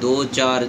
2-4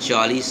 40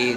1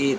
1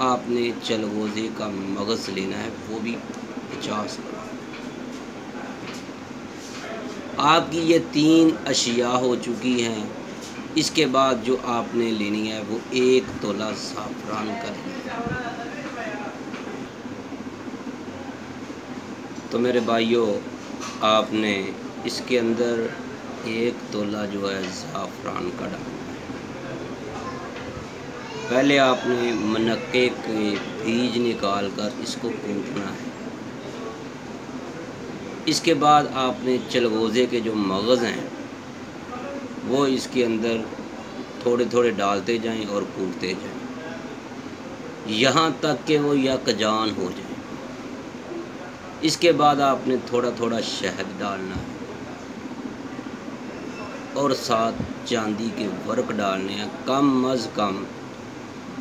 آپ نے چلغوزے کا مغز لینا ہے، وہ بھی 50 گرام۔ آپ کی یہ 3 اشیاء ہو چکی ہیں۔ اس کے بعد جو آپ نے لینی ہے وہ 1 تولہ زعفران کا لینی ہے۔ تو میرے بھائیوں، آپ نے اس کے اندر 1 تولہ جو ہے زعفران کا ڈالنا ہے۔ پہلے آپ نے منقے کے بیج نکال کر اس کو کوٹنا ہے۔ اس کے بعد آپ نے چلغوزے کے جو مغز ہیں وہ اس کے اندر تھوڑے تھوڑے ڈالتے جائیں اور کوٹتے جائیں یہاں تک کہ وہ یکجان ہو جائیں۔ اس کے بعد آپ نے تھوڑا تھوڑا شہد ڈالنا ہے اور ساتھ چاندی کے ورق ڈالنے ہیں، کم از کم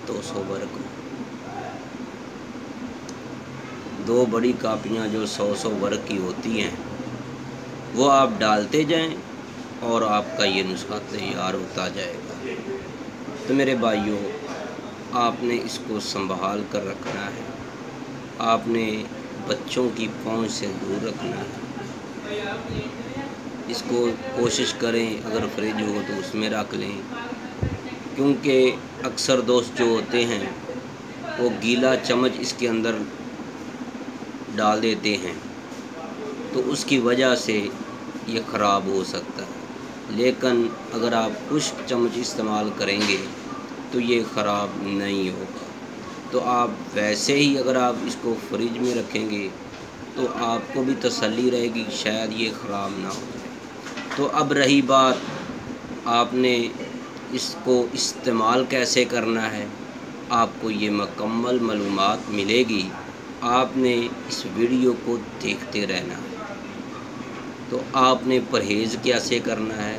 200 ورق۔ 2 بڑی کاپیاں جو 100 ورق کی ہوتی ہیں وہ آپ ڈالتے جائیں اور آپ کا یہ نسخہ تیار ہوتا جائے گا۔ تو میرے بھائیوں، آپ نے اس کو سنبھال کر رکھنا ہے، آپ نے بچوں کی پہنچ سے دور رکھنا ہے۔ اس کو کوشش کریں اگر فریج ہو تو اس میں رکھ لیں، کیونکہ اکثر دوست جو ہوتے ہیں وہ گیلا چمچ اس کے اندر ڈال دیتے ہیں، تو اس کی وجہ سے یہ خراب ہو سکتا ہے، لیکن اگر آپ خشک چمچ استعمال کریں گے تو یہ خراب نہیں ہوگا۔ تو آپ ویسے ہی اگر آپ اس کو فریج میں رکھیں گے تو آپ کو بھی تسلی رہے گی شاید یہ خراب نہ ہو جائے۔ تو اب رہی بات آپ نے اس کو استعمال کیسے کرنا ہے، آپ کو یہ مکمل معلومات ملے گی، آپ نے اس ویڈیو کو دیکھتے رہنا ہے۔ تو آپ نے پرہیز کیسے کرنا ہے،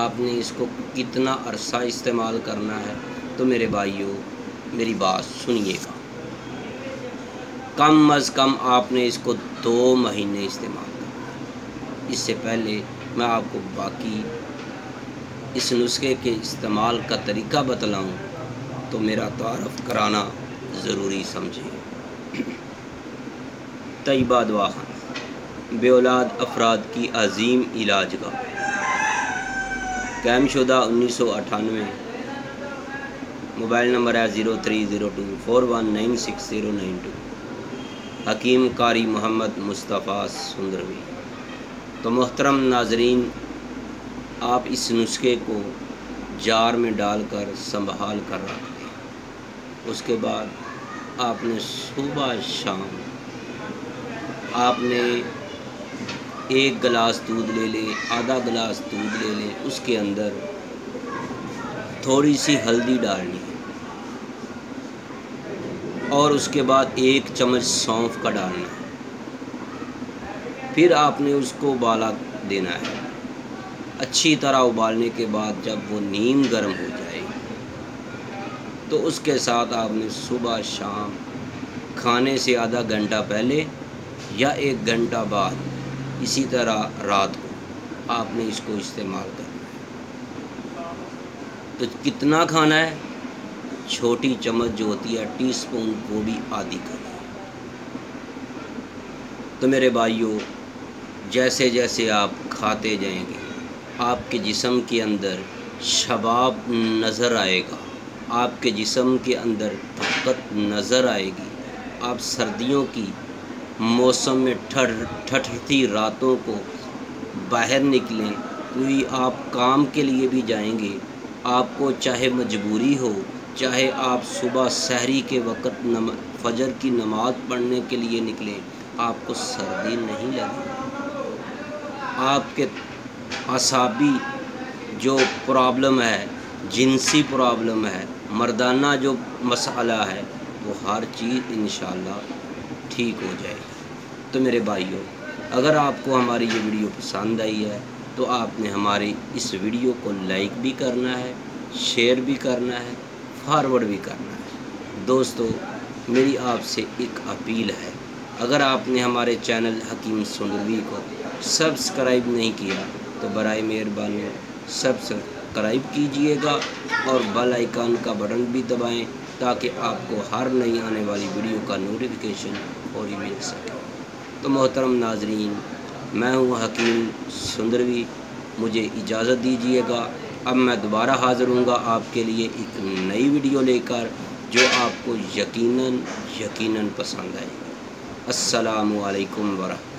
آپ نے اس کو کتنا عرصہ استعمال کرنا ہے، تو میرے بھائیوں میری بات سنیے گا۔ کم از کم آپ نے اس کو 2 مہینے استعمال کرنا ہے۔ اس سے پہلے میں آپ کو باقی اس نسخے کے استعمال کا طریقہ بتلاؤں تو میرا تعارف کرانا ضروری سمجھیں۔ طیبہ دواخانہ بے اولاد افراد کی عظیم علاج گاہ، قائم شدہ 1998، موبائل نمبر ہے 030241969092، حکیم قاری محمد مصطفیٰ سندروی۔ تو محترم ناظرین، آپ اس نسخے کو جار میں ڈال کر سنبھال کر رکھ دیں۔ اس کے بعد آپ نے صبح شام آپ نے 1 گلاس دودھ لے لیں، آدھا گلاس دودھ لے لیں، اس کے اندر تھوڑی سی ہلدی ڈالنی ہے اور اس کے بعد 1 چمچ سونف کا ڈالنا ہے۔ پھر آپ نے اس کو ابالا دینا ہے۔ اچھی طرح ابالنے کے بعد جب وہ نیم گرم ہو جائے تو اس کے ساتھ آپ نے صبح شام کھانے سے آدھا گھنٹہ پہلے یا 1 گھنٹہ بعد، اسی طرح رات کو آپ نے اس کو استعمال کرنا ہے۔ تو کتنا کھانا ہے؟ چھوٹی چمچ جو ہوتی ہے ٹی سپون، وہ بھی آدھی کریں۔ تو میرے بھائیوں، جیسے جیسے آپ کھاتے جائیں گے آپ کے جسم کے اندر شباب نظر آئے گا، آپ کے جسم کے اندر طاقت نظر آئے گی۔ آپ سردیوں کی موسم میں ٹھٹھتی راتوں کو باہر نکلیں، کوئی آپ کام کے لیے بھی جائیں گے، آپ کو چاہے مجبوری ہو، چاہے آپ صبح سحری کے وقت فجر کی نماز پڑھنے کے لیے نکلیں، آپ کو سردی نہیں لگے۔ آپ کے اعصابی جو پرابلم ہے، جنسی پرابلم ہے، مردانہ جو مسئلہ ہے، وہ ہر چیز انشاءاللہ ٹھیک ہو جائے گی۔ تو میرے بھائیوں، اگر آپ کو ہماری یہ ویڈیو پسند آئی ہے تو آپ نے ہماری اس ویڈیو کو لائک بھی کرنا ہے، شیئر بھی کرنا ہے، فارورڈ بھی کرنا ہے۔ دوستو، میری آپ سے ایک اپیل ہے، اگر آپ نے ہمارے چینل حکیم سندروی کو سبسکرائب نہیں کیا تو برائے مہربانی سبسکرائب کیجئے گا اور بیل آئیکن کا بٹن بھی دبائیں تاکہ آپ کو ہر نئی آنے والی ویڈیو کا نوٹیفیکیشن فوری مل سکے۔ تو محترم ناظرین، میں ہوں حکیم سندروی، مجھے اجازت دیجیے گا۔ اب میں دوبارہ حاضر ہوں گا آپ کے لیے ایک نئی ویڈیو لے کر، جو آپ کو یقیناً پسند آئے گی۔ السلام علیکم ورحمۃ اللہ۔